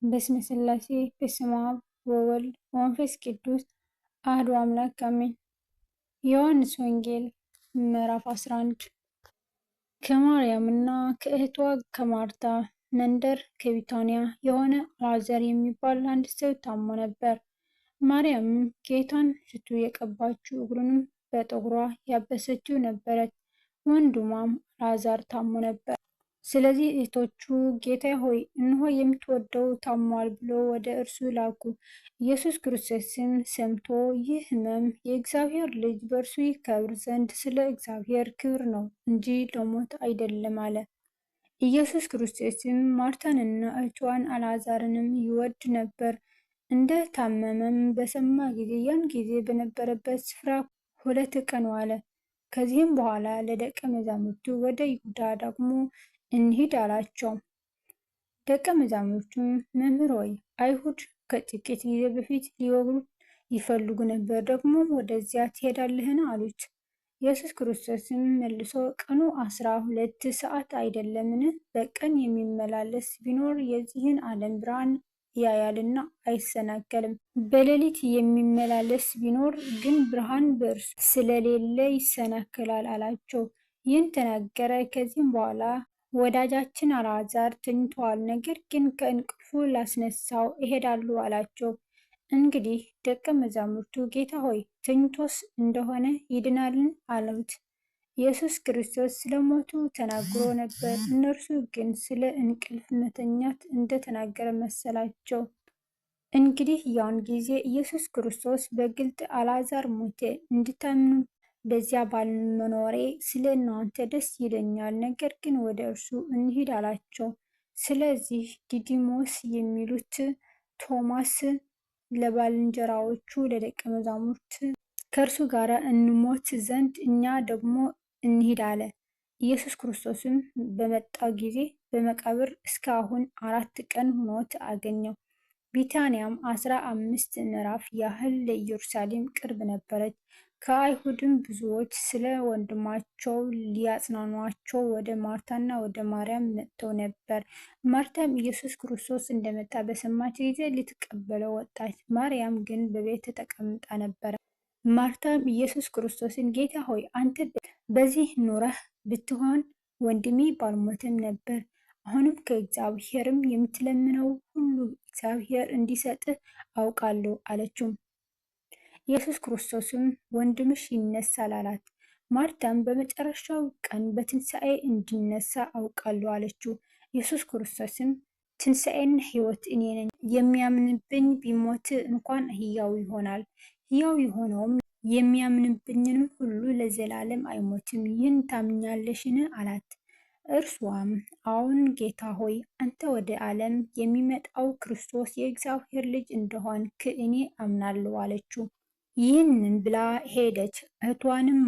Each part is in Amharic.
በስመ ሥላሴ በስመ አብ ወወልድ ወመንፈስ ቅዱስ አሐዱ አምላክ አሜን። ዮሐንስ ወንጌል ምዕራፍ 11 ከማርያምና ከእህቷ ከማርታ መንደር ከቢታንያ የሆነ አልዓዛር የሚባል አንድ ሰው ታሞ ነበር። ማርያምም ጌታን ሽቱ የቀባችው እግሩንም በጠጉሯ ያበሰችው ነበረች። ወንድሟም አልዓዛር ታሞ ነበር። ስለዚህ እህቶቹ ጌታ ሆይ እነሆ የምትወደው ታሟል ብሎ ወደ እርሱ ላኩ። ኢየሱስ ክርስቶስም ሰምቶ ይህ ሕመም የእግዚአብሔር ልጅ በእርሱ ይከብር ዘንድ ስለ እግዚአብሔር ክብር ነው እንጂ ለሞት አይደለም አለ። ኢየሱስ ክርስቶስም ማርታንና እህቷን አልዓዛርንም ይወድ ነበር። እንደ ታመመም በሰማ ጊዜ ያን ጊዜ በነበረበት ስፍራ 2 ቀን ዋለ። ከዚህም በኋላ ለደቀ መዛሙርቱ ወደ ይሁዳ ደግሞ እንሂድ አላቸው። ደቀ መዛሙርቱም መምህር ሆይ አይሁድ ከጥቂት ጊዜ በፊት ሊወግሩት ይፈልጉ ነበር፣ ደግሞ ወደዚያ ትሄዳለህን? አሉት። ኢየሱስ ክርስቶስም መልሶ ቀኑ 12 ሰዓት አይደለምን? በቀን የሚመላለስ ቢኖር የዚህን ዓለም ብርሃን ያያልና አይሰናከልም። በሌሊት የሚመላለስ ቢኖር ግን ብርሃን በእርሱ ስለሌለ ይሰናከላል አላቸው። ይህን ተናገረ። ከዚህም በኋላ ወዳጃችን አልዓዛር ተኝቷል፣ ነገር ግን ከእንቅልፉ ላስነሳው እሄዳለሁ አላቸው። እንግዲህ ደቀ መዛሙርቱ ጌታ ሆይ ተኝቶስ እንደሆነ ይድናልን? አሉት። ኢየሱስ ክርስቶስ ስለ ሞቱ ተናግሮ ነበር፣ እነርሱ ግን ስለ እንቅልፍ መተኛት እንደተናገረ መሰላቸው። እንግዲህ ያን ጊዜ ኢየሱስ ክርስቶስ በግልጥ አልዓዛር ሞተ እንድታምኑ በዚያ ባለመኖሬ ስለ እናንተ ደስ ይለኛል፣ ነገር ግን ወደ እርሱ እንሂድ አላቸው። ስለዚህ ዲዲሞስ የሚሉት ቶማስ ለባልንጀራዎቹ ለደቀ መዛሙርት ከእርሱ ጋር እንሞት ዘንድ እኛ ደግሞ እንሂድ አለ። ኢየሱስ ክርስቶስም በመጣ ጊዜ በመቃብር እስካሁን 4 ቀን ሆኖት አገኘው። ቢታንያም 15 ምዕራፍ ያህል ለኢየሩሳሌም ቅርብ ነበረች። ከአይሁድም ብዙዎች ስለ ወንድማቸው ሊያጽናኗቸው ወደ ማርታና ወደ ማርያም መጥተው ነበር። ማርታም ኢየሱስ ክርስቶስ እንደመጣ በሰማች ጊዜ ልትቀበለው ወጣች። ማርያም ግን በቤት ተቀምጣ ነበር። ማርታም ኢየሱስ ክርስቶስን ጌታ ሆይ አንተ በዚህ ኑረህ ብትሆን ወንድሜ ባልሞተም ነበር። አሁንም ከእግዚአብሔርም የምትለምነው ሁሉ እግዚአብሔር እንዲሰጥህ አውቃለሁ አለችው። ኢየሱስ ክርስቶስም ወንድምሽ ይነሳል አላት። ማርታም በመጨረሻው ቀን በትንሣኤ እንዲነሳ አውቃለሁ አለችው። ኢየሱስ ክርስቶስም ትንሣኤና ሕይወት እኔ ነኝ፣ የሚያምንብኝ ቢሞት እንኳን ሕያው ይሆናል፣ ሕያው የሆነውም የሚያምንብኝንም ሁሉ ለዘላለም አይሞትም። ይህን ታምኛለሽን? አላት። እርሷም አዎን ጌታ ሆይ አንተ ወደ ዓለም የሚመጣው ክርስቶስ የእግዚአብሔር ልጅ እንደሆንክ እኔ አምናለሁ አለችው። ይህንን ብላ ሄደች። እህቷንም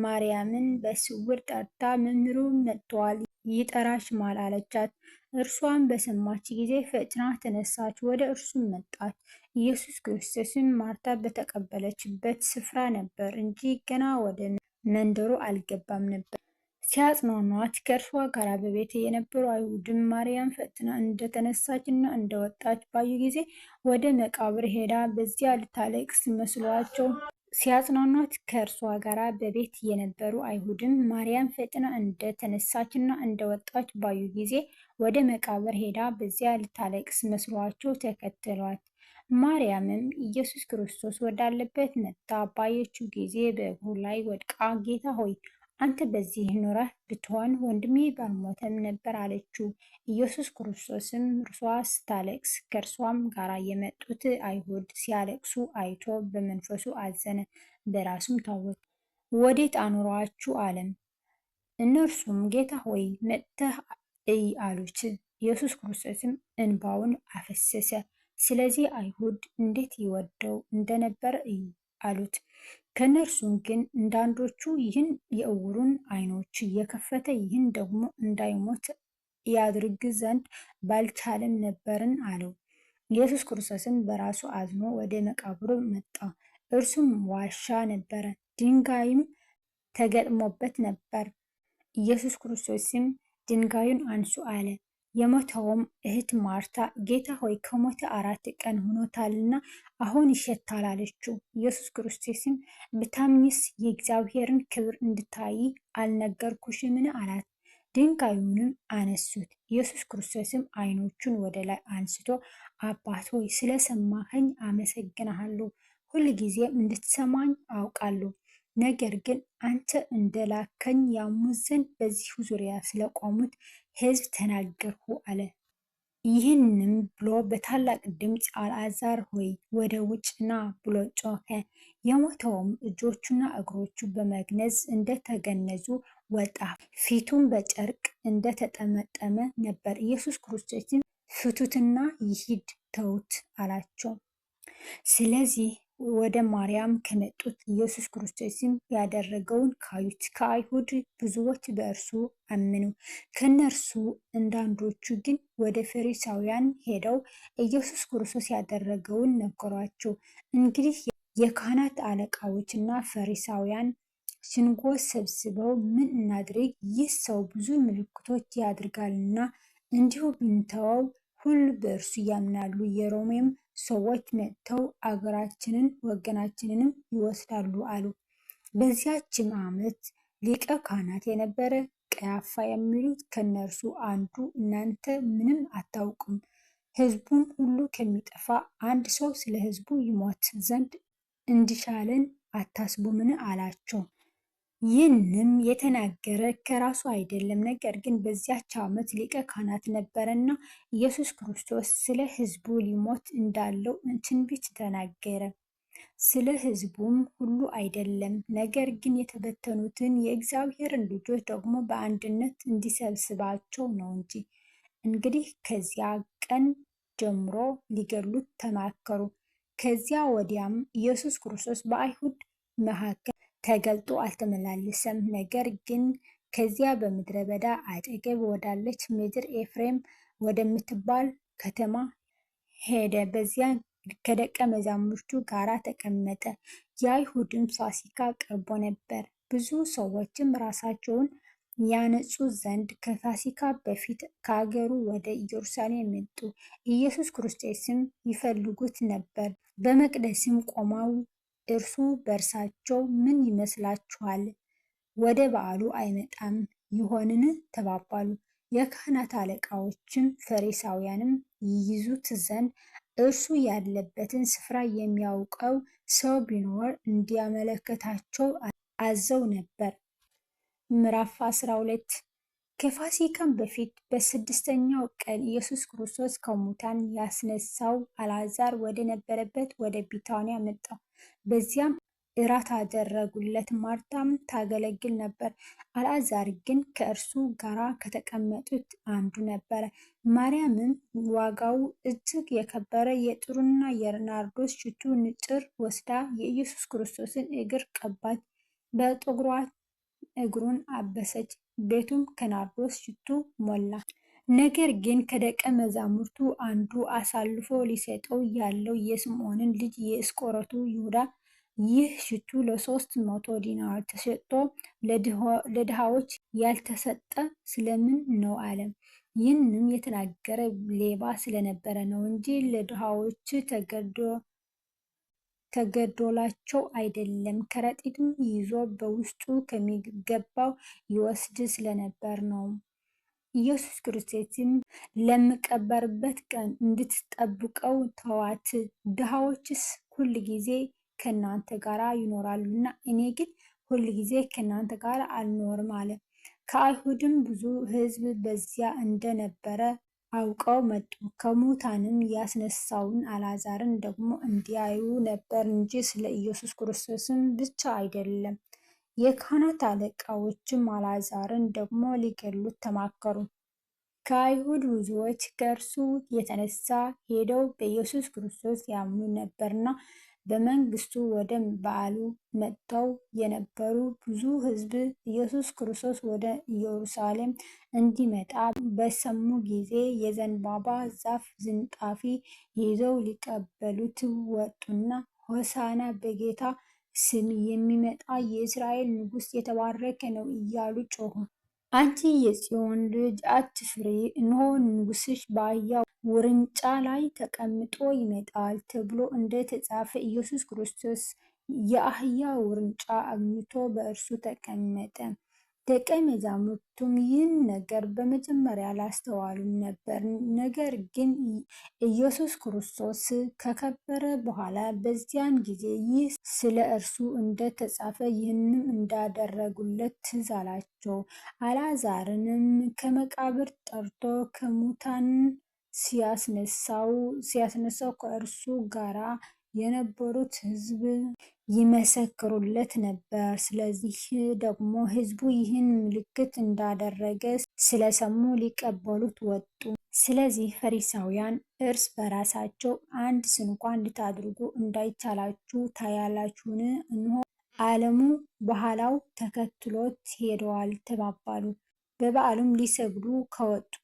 ማርያምን በስውር ጠርታ መምህሩ መጥቷል፣ ይጠራሽማል አለቻት። እርሷም በሰማች ጊዜ ፈጥና ተነሳች፣ ወደ እርሱም መጣች። ኢየሱስ ክርስቶስም ማርታ በተቀበለችበት ስፍራ ነበር እንጂ ገና ወደ መንደሩ አልገባም ነበር። ሲያጽናኗት ከእርሷ ጋር በቤት የነበሩ አይሁድም ማርያም ፈጥና እንደተነሳች እና እንደወጣች ባዩ ጊዜ ወደ መቃብር ሄዳ በዚያ ልታለቅስ መስሏቸው ሲያጽናኗት ከእርሷ ጋር በቤት የነበሩ አይሁድም ማርያም ፈጥና እንደተነሳች እና እንደወጣች ባዩ ጊዜ ወደ መቃብር ሄዳ በዚያ ልታለቅስ መስሏቸው ተከተሏት። ማርያምም ኢየሱስ ክርስቶስ ወዳለበት መጥታ ባየችው ጊዜ በእግሩ ላይ ወድቃ ጌታ ሆይ አንተ በዚህ ኑረህ ብትሆን ወንድሜ ባልሞተም ነበር አለችው። ኢየሱስ ክርስቶስም እርሷ ስታለቅስ ከእርሷም ጋር የመጡት አይሁድ ሲያለቅሱ አይቶ በመንፈሱ አዘነ፣ በራሱም ታወከ። ወዴት አኖሯችሁ አለም። እነርሱም ጌታ ሆይ መጥተህ እይ አሉት። ኢየሱስ ክርስቶስም እንባውን አፈሰሰ። ስለዚህ አይሁድ እንዴት ይወደው እንደነበር እዩ አሉት። ከነርሱም ግን አንዳንዶቹ ይህን የዕውሩን ዓይኖች የከፈተ ይህን ደግሞ እንዳይሞት ያድርግ ዘንድ ባልቻለም ነበርን አለው። ኢየሱስ ክርስቶስም በራሱ አዝኖ ወደ መቃብሩ መጣ። እርሱም ዋሻ ነበረ፣ ድንጋይም ተገጥሞበት ነበር። ኢየሱስ ክርስቶስም ድንጋዩን አንሱ አለ። የሞተውም እህት ማርታ ጌታ ሆይ ከሞተ 4 ቀን ሆኖታልና አሁን ይሸታል አለችው። ኢየሱስ ክርስቶስም ብታምኚስ የእግዚአብሔርን ክብር እንድታይ አልነገርኩሽምን አላት። ድንጋዩንም አነሱት። ኢየሱስ ክርስቶስም ዓይኖቹን ወደ ላይ አንስቶ አባት ሆይ ስለሰማኸኝ አመሰግንሃለሁ፣ ሁልጊዜም እንድትሰማኝ አውቃለሁ። ነገር ግን አንተ እንደላከኝ ያምኑ ዘንድ በዚህ ዙሪያ ስለቆሙት ሕዝብ ተናገርሁ አለ። ይህንም ብሎ በታላቅ ድምፅ አልዓዛር ሆይ ወደ ውጭ ና ብሎ ጮኸ። የሞተውም እጆቹና እግሮቹ በመግነዝ እንደተገነዙ ወጣ፣ ፊቱም በጨርቅ እንደተጠመጠመ ነበር። ኢየሱስ ክርስቶስም ፍቱትና ይሂድ ተዉት አላቸው። ስለዚህ ወደ ማርያም ከመጡት ኢየሱስ ክርስቶስም ያደረገውን ካዩት ከአይሁድ ብዙዎች በእርሱ አመኑ። ከእነርሱ አንዳንዶቹ ግን ወደ ፈሪሳውያን ሄደው ኢየሱስ ክርስቶስ ያደረገውን ነገሯቸው። እንግዲህ የካህናት አለቃዎችና ፈሪሳውያን ሸንጎ ሰብስበው ምን እናድርግ? ይህ ሰው ብዙ ምልክቶች ያደርጋልና እንዲሁ ብንተወው ሁሉ በእርሱ ያምናሉ። የሮሜም ሰዎች መጥተው አገራችንን ወገናችንንም ይወስዳሉ አሉ። በዚያችም ዓመት ሊቀ ካህናት የነበረ ቀያፋ የሚሉት ከእነርሱ አንዱ እናንተ ምንም አታውቁም፣ ሕዝቡም ሁሉ ከሚጠፋ አንድ ሰው ስለ ሕዝቡ ይሞት ዘንድ እንዲሻለን አታስቡምን አላቸው። ይህንም የተናገረ ከራሱ አይደለም፣ ነገር ግን በዚያች ዓመት ሊቀ ካህናት ነበረና ኢየሱስ ክርስቶስ ስለ ሕዝቡ ሊሞት እንዳለው ትንቢት ተናገረ። ስለ ሕዝቡም ሁሉ አይደለም፣ ነገር ግን የተበተኑትን የእግዚአብሔርን ልጆች ደግሞ በአንድነት እንዲሰበስባቸው ነው እንጂ። እንግዲህ ከዚያ ቀን ጀምሮ ሊገድሉት ተማከሩ። ከዚያ ወዲያም ኢየሱስ ክርስቶስ በአይሁድ መካከል ተገልጦ አልተመላለሰም። ነገር ግን ከዚያ በምድረ በዳ አጠገብ ወዳለች ምድር ኤፍሬም ወደምትባል ከተማ ሄደ። በዚያ ከደቀ መዛሙርቱ ጋር ተቀመጠ። የአይሁድም ፋሲካ ቀርቦ ነበር። ብዙ ሰዎችም ራሳቸውን ያነጹ ዘንድ ከፋሲካ በፊት ከአገሩ ወደ ኢየሩሳሌም መጡ። ኢየሱስ ክርስቶስም ይፈልጉት ነበር። በመቅደስም ቆመው እርስ በርሳቸው ምን ይመስላችኋል? ወደ በዓሉ አይመጣም ይሆንን? ተባባሉ። የካህናት አለቃዎችም ፈሪሳውያንም ይይዙት ዘንድ እርሱ ያለበትን ስፍራ የሚያውቀው ሰው ቢኖር እንዲያመለክታቸው አዘው ነበር። ምዕራፍ 12 ከፋሲካም በፊት በ6ኛው ቀን ኢየሱስ ክርስቶስ ከሙታን ያስነሳው አልዓዛር ወደ ነበረበት ወደ ቢታንያ መጣ። በዚያም እራት አደረጉለት። ማርታም ታገለግል ነበር፣ አልዓዛር ግን ከእርሱ ጋር ከተቀመጡት አንዱ ነበረ። ማርያምም ዋጋው እጅግ የከበረ የጥሩና የናርዶስ ሽቱ ንጥር ወስዳ የኢየሱስ ክርስቶስን እግር ቀባች፣ በጠጉሯ እግሩን አበሰች። ቤቱም ከናርዶስ ሽቱ ሞላ። ነገር ግን ከደቀ መዛሙርቱ አንዱ አሳልፎ ሊሰጠው ያለው የስምዖንን ልጅ የአስቆሮቱ ይሁዳ ይህ ሽቱ ለ300 ዲናር ተሸጦ ለድሃዎች ያልተሰጠ ስለምን ነው አለ። ይህንም የተናገረ ሌባ ስለነበረ ነው እንጂ ለድሃዎች ተገዶላቸው አይደለም። ከረጢትም ይዞ በውስጡ ከሚገባው ይወስድ ስለነበር ነው። ኢየሱስ ክርስቶስም ለምቀበርበት ቀን እንድትጠብቀው ተዋት፣ ድሃዎችስ ሁል ጊዜ ከእናንተ ጋር ይኖራሉና እኔ ግን ሁል ጊዜ ከእናንተ ጋር አልኖርም አለ። ከአይሁድም ብዙ ሕዝብ በዚያ እንደነበረ አውቀው መጡ። ከሙታንም ያስነሳውን አልዓዛርን ደግሞ እንዲያዩ ነበር እንጂ ስለ ኢየሱስ ክርስቶስም ብቻ አይደለም። የካህናት አለቃዎችም አልዓዛርን ደግሞ ሊገድሉት ተማከሩ። ከአይሁድ ብዙዎች ከእርሱ የተነሳ ሄደው በኢየሱስ ክርስቶስ ያምኑ ነበርና በመንግስቱ ወደ በዓሉ መጥተው የነበሩ ብዙ ሕዝብ ኢየሱስ ክርስቶስ ወደ ኢየሩሳሌም እንዲመጣ በሰሙ ጊዜ የዘንባባ ዛፍ ዝንጣፊ ይዘው ሊቀበሉት ወጡና ሆሳዕና በጌታ ስም የሚመጣ የእስራኤል ንጉሥ የተባረከ ነው እያሉ ጮኹ። አንቺ የጽዮን ልጅ አትፍሪ፣ እነሆ ንጉሥሽ በአህያ ውርንጫ ላይ ተቀምጦ ይመጣል ተብሎ እንደተጻፈ ኢየሱስ ክርስቶስ የአህያ ውርንጫ አግኝቶ በእርሱ ተቀመጠ። ደቀ መዛሙርቱም ይህን ነገር በመጀመሪያ አላስተዋሉም ነበር። ነገር ግን ኢየሱስ ክርስቶስ ከከበረ በኋላ በዚያን ጊዜ ይህ ስለ እርሱ እንደተጻፈ ይህንም እንዳደረጉለት ትዝ አላቸው። አልዓዛርንም ከመቃብር ጠርቶ ከሙታን ሲያስነሳው ከእርሱ ጋር የነበሩት ሕዝብ ይመሰክሩለት ነበር። ስለዚህ ደግሞ ሕዝቡ ይህን ምልክት እንዳደረገ ስለሰሙ ሊቀበሉት ወጡ። ስለዚህ ፈሪሳውያን እርስ በራሳቸው አንድ ስንኳን ልታደርጉ እንዳይቻላችሁ ታያላችሁን? እነሆ ዓለሙ በኋላው ተከትሎት ሄደዋል ተባባሉ። በበዓሉም ሊሰግዱ ከወጡት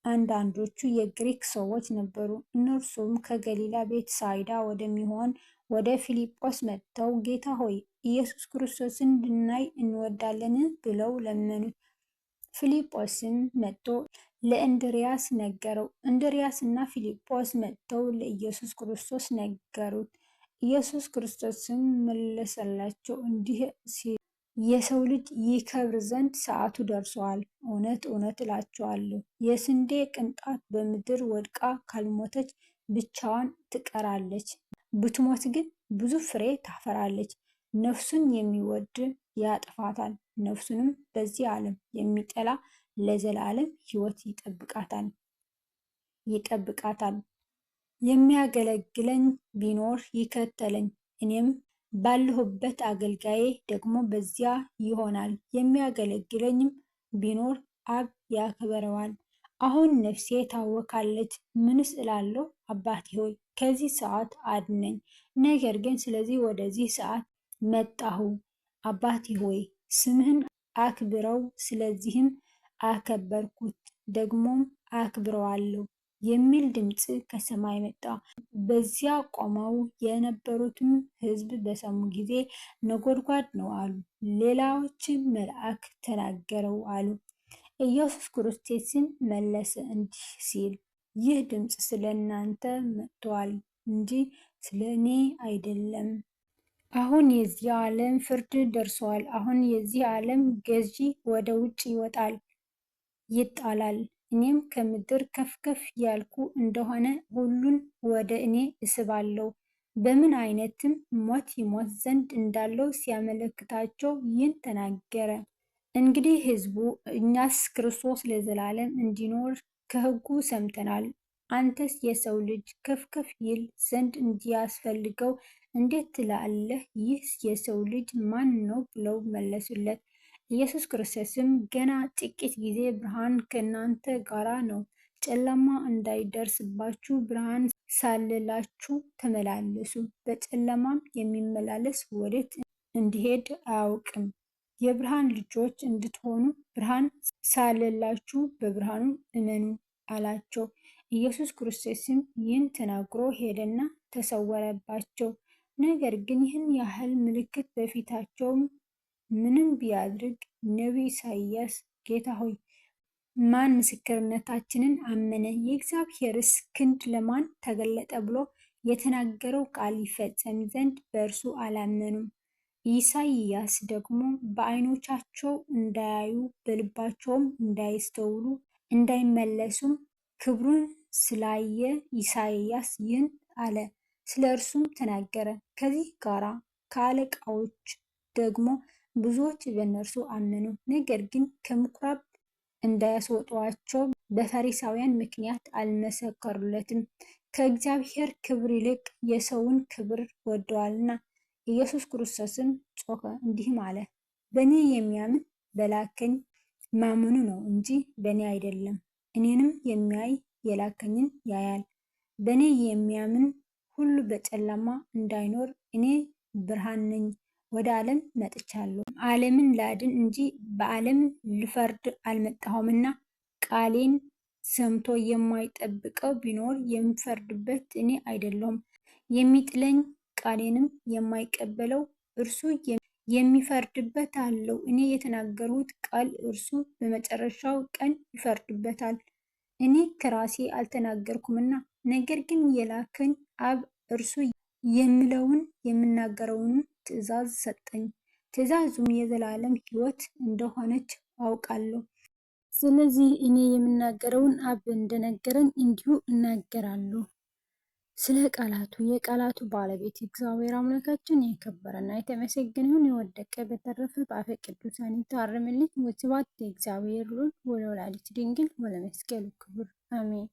አንዳንዶቹ የግሪክ ሰዎች ነበሩ። እነርሱም ከገሊላ ቤተሳይዳ ወደሚሆን ወደ ፊልጶስ መጥተው ጌታ ሆይ ኢየሱስ ክርስቶስን እንድናይ እንወዳለን ብለው ለመኑት። ፊልጶስም መጥቶ ለእንድርያስ ነገረው። እንድርያስና ፊልጶስ መጥተው ለኢየሱስ ክርስቶስ ነገሩት። ኢየሱስ ክርስቶስም መለሰላቸው እንዲህ ሲል የሰው ልጅ ይከብር ዘንድ ሰዓቱ ደርሷል። እውነት እውነት እላችኋለሁ የስንዴ ቅንጣት በምድር ወድቃ ካልሞተች ብቻዋን ትቀራለች፣ ብትሞት ግን ብዙ ፍሬ ታፈራለች። ነፍሱን የሚወድ ያጠፋታል፣ ነፍሱንም በዚህ ዓለም የሚጠላ ለዘላለም ሕይወት ይጠብቃታል። የሚያገለግለኝ ቢኖር ይከተለኝ፣ እኔም ባለሁበት አገልጋዬ ደግሞ በዚያ ይሆናል። የሚያገለግለኝም ቢኖር አብ ያከብረዋል። አሁን ነፍሴ ታወካለች። ምንስ እላለሁ? አባቴ ሆይ ከዚህ ሰዓት አድነኝ። ነገር ግን ስለዚህ ወደዚህ ሰዓት መጣሁ። አባቴ ሆይ ስምህን አክብረው፣ ስለዚህም አከበርኩት፣ ደግሞም አክብረዋለሁ የሚል ድምፅ ከሰማይ መጣ። በዚያ ቆመው የነበሩትም ሕዝብ በሰሙ ጊዜ ነጎድጓድ ነው አሉ። ሌላዎችም መልአክ ተናገረው አሉ። ኢየሱስ ክርስቶስም መለሰ እንዲህ ሲል ይህ ድምፅ ስለ እናንተ መጥቷል እንጂ ስለ እኔ አይደለም። አሁን የዚህ ዓለም ፍርድ ደርሷል። አሁን የዚህ ዓለም ገዢ ወደ ውጭ ይጣላል። እኔም ከምድር ከፍ ከፍ ያልኩ እንደሆነ ሁሉን ወደ እኔ እስባለሁ። በምን አይነትም ሞት ይሞት ዘንድ እንዳለው ሲያመለክታቸው ይህን ተናገረ። እንግዲህ ሕዝቡ እኛስ ክርስቶስ ለዘላለም እንዲኖር ከሕጉ ሰምተናል፣ አንተስ የሰው ልጅ ከፍ ከፍ ይል ዘንድ እንዲያስፈልገው እንዴት ትላለህ? ይህ የሰው ልጅ ማን ነው? ብለው መለሱለት። ኢየሱስ ክርስቶስም ገና ጥቂት ጊዜ ብርሃን ከእናንተ ጋር ነው፣ ጨለማ እንዳይደርስባችሁ ብርሃን ሳለላችሁ ተመላለሱ። በጨለማም የሚመላለስ ወዴት እንዲሄድ አያውቅም። የብርሃን ልጆች እንድትሆኑ ብርሃን ሳለላችሁ በብርሃኑ እመኑ አላቸው። ኢየሱስ ክርስቶስም ይህን ተናግሮ ሄደና ተሰወረባቸው። ነገር ግን ይህን ያህል ምልክት በፊታቸው ምንም ቢያደርግ ነቢዩ ኢሳይያስ ጌታ ሆይ ማን ምስክርነታችንን አመነ? የእግዚአብሔርስ ክንድ ለማን ተገለጠ? ብሎ የተናገረው ቃል ይፈጸም ዘንድ በእርሱ አላመኑም። ኢሳይያስ ደግሞ በዓይኖቻቸው እንዳያዩ በልባቸውም እንዳያስተውሉ እንዳይመለሱም ክብሩን ስላየ ኢሳይያስ ይህን አለ፣ ስለ እርሱም ተናገረ። ከዚህ ጋር ከአለቃዎች ደግሞ ብዙዎች በእነርሱ አመኑ። ነገር ግን ከምኩራብ እንዳያስወጧቸው በፈሪሳውያን ምክንያት አልመሰከሩለትም፣ ከእግዚአብሔር ክብር ይልቅ የሰውን ክብር ወደዋልና። ኢየሱስ ክርስቶስም ጮኸ እንዲህም አለ፣ በእኔ የሚያምን በላከኝ ማመኑ ነው እንጂ በእኔ አይደለም። እኔንም የሚያይ የላከኝን ያያል። በእኔ የሚያምን ሁሉ በጨለማ እንዳይኖር እኔ ብርሃን ነኝ። ወደ ዓለም መጥቻለሁ፣ ዓለምን ላድን እንጂ በዓለም ልፈርድ አልመጣሁምና። ቃሌን ሰምቶ የማይጠብቀው ቢኖር የምፈርድበት እኔ አይደለሁም። የሚጥለኝ ቃሌንም የማይቀበለው እርሱ የሚፈርድበት አለው። እኔ የተናገርሁት ቃል እርሱ በመጨረሻው ቀን ይፈርድበታል። እኔ ከራሴ አልተናገርኩምና፣ ነገር ግን የላከኝ አብ እርሱ የሚለውን የምናገረውንም ትእዛዝ ሰጠኝ። ትእዛዙም የዘላለም ሕይወት እንደሆነች አውቃለሁ። ስለዚህ እኔ የምናገረውን አብ እንደነገረኝ እንዲሁ እናገራለሁ። ስለ ቃላቱ የቃላቱ ባለቤት እግዚአብሔር አምላካችን የከበረና የተመሰገነ ይሁን። የወደቀ በተረፈ በአፈ ቅዱሳን ይታረምልኝ። ወስብሐት ለእግዚአብሔር ወለወላዲቱ ድንግል ወለመስቀሉ ክቡር አሜን።